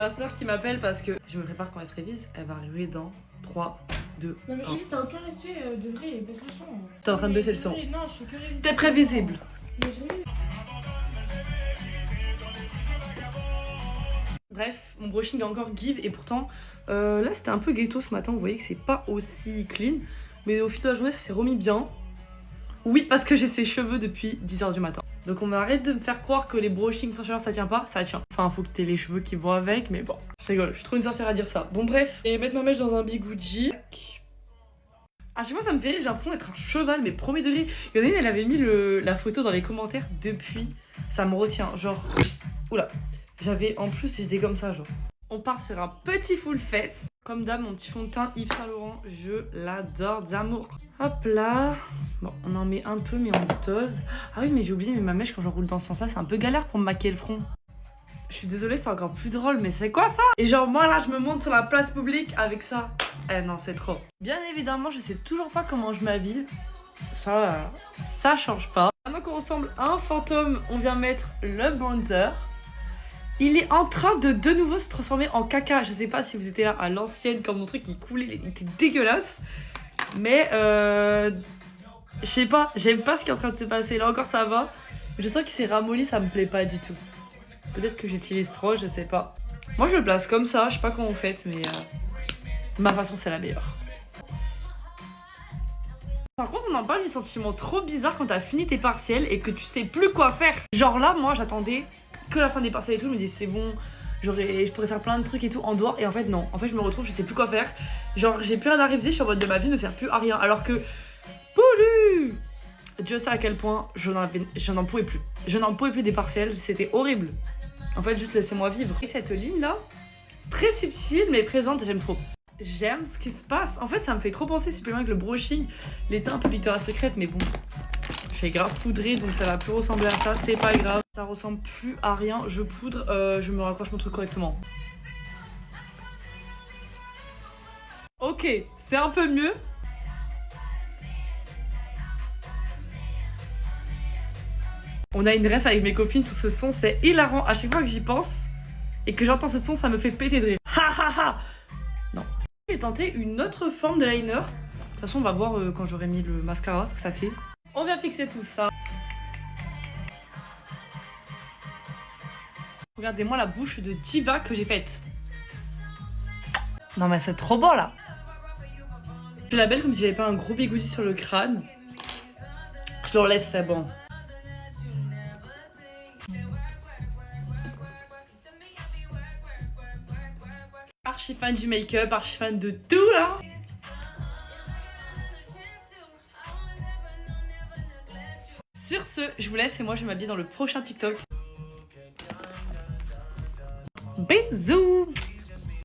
Ma soeur qui m'appelle parce que je me prépare quand elle se révise, elle va arriver dans 3, 2, Non mais 1. Elise, t'as aucun respect de vrai, baisse le son. T'es en train de baisser le son. Non, je fais que réviser. T'es prévisible. Mais jamais. Bref, mon brushing est encore give et pourtant là c'était un peu ghetto ce matin, vous voyez que c'est pas aussi clean. Mais au fil de la journée ça s'est remis bien. Oui, parce que j'ai ses cheveux depuis 10h du matin. Donc on arrête de me faire croire que les brushings sans chaleur ça tient pas, ça tient. Enfin faut que t'aies les cheveux qui vont avec, mais bon, je rigole, je suis trop une sorcière à dire ça. Bon bref, et mettre ma mèche dans un bigouji. À chaque fois ça me fait rire, j'ai l'impression d'être un cheval, mais premier degré. Il y en a une, elle avait mis la photo dans les commentaires depuis, ça me retient, genre, oula. J'avais en plus, j'étais comme ça genre. On part sur un petit full fesse. Comme d'hab, mon petit fond de teint Yves Saint Laurent, je l'adore d'amour. Hop là. Bon, on en met un peu, mais on dose. Ah oui, mais j'ai oublié, mais ma mèche, quand j'enroule dans ce sens-là, c'est un peu galère pour me maquiller le front. Je suis désolée, c'est encore plus drôle, mais c'est quoi ça? Et genre, moi là, je me monte sur la place publique avec ça. Eh non, c'est trop. Bien évidemment, je sais toujours pas comment je m'habille. Ça change pas. Maintenant qu'on ressemble à un fantôme, on vient mettre le bronzer. Il est en train de nouveau se transformer en caca. Je sais pas si vous étiez là à l'ancienne quand mon truc il coulait, il était dégueulasse. Mais je sais pas, j'aime pas ce qui est en train de se passer. Là encore ça va. Je sens qu'il s'est ramolli, ça me plaît pas du tout. Peut-être que j'utilise trop, je sais pas. Moi je le place comme ça, je sais pas comment vous faites, mais ma façon c'est la meilleure. Par contre on en parle du sentiment trop bizarre quand t'as fini tes partiels et que tu sais plus quoi faire. Genre là moi j'attendais que la fin des partiels et tout, je me dis c'est bon, je pourrais faire plein de trucs et tout en dehors, et en fait non, en fait je me retrouve, je sais plus quoi faire, genre j'ai plus rien à réviser, je suis en mode de ma vie ne sert plus à rien, alors que Poulu, Dieu sait à quel point je n'en pouvais plus, des partiels, c'était horrible, en fait juste laissez-moi vivre. Et cette ligne là, très subtile mais présente, j'aime trop. J'aime ce qui se passe, en fait ça me fait trop penser supplément avec le brushing, les teints un peu Victoria's Secret, mais bon, je fais grave poudré donc ça va plus ressembler à ça, c'est pas grave. Ça ressemble plus à rien, je poudre, je me raccroche mon truc correctement. Ok, c'est un peu mieux. On a une ref avec mes copines sur ce son, c'est hilarant. À chaque fois que j'y pense et que j'entends ce son, ça me fait péter de rire. Ha ha ha. Non. J'ai tenté une autre forme de liner. De toute façon, on va voir quand j'aurai mis le mascara ce que ça fait. On vient fixer tout ça. Regardez-moi la bouche de diva que j'ai faite. Non mais c'est trop beau là. Je la belle comme si j'avais pas un gros bigoudi sur le crâne. Je l'enlève, c'est bon. Archi fan du make-up, archi fan de tout là. Sur ce, je vous laisse et moi je vais m'habiller dans le prochain TikTok. Bisous.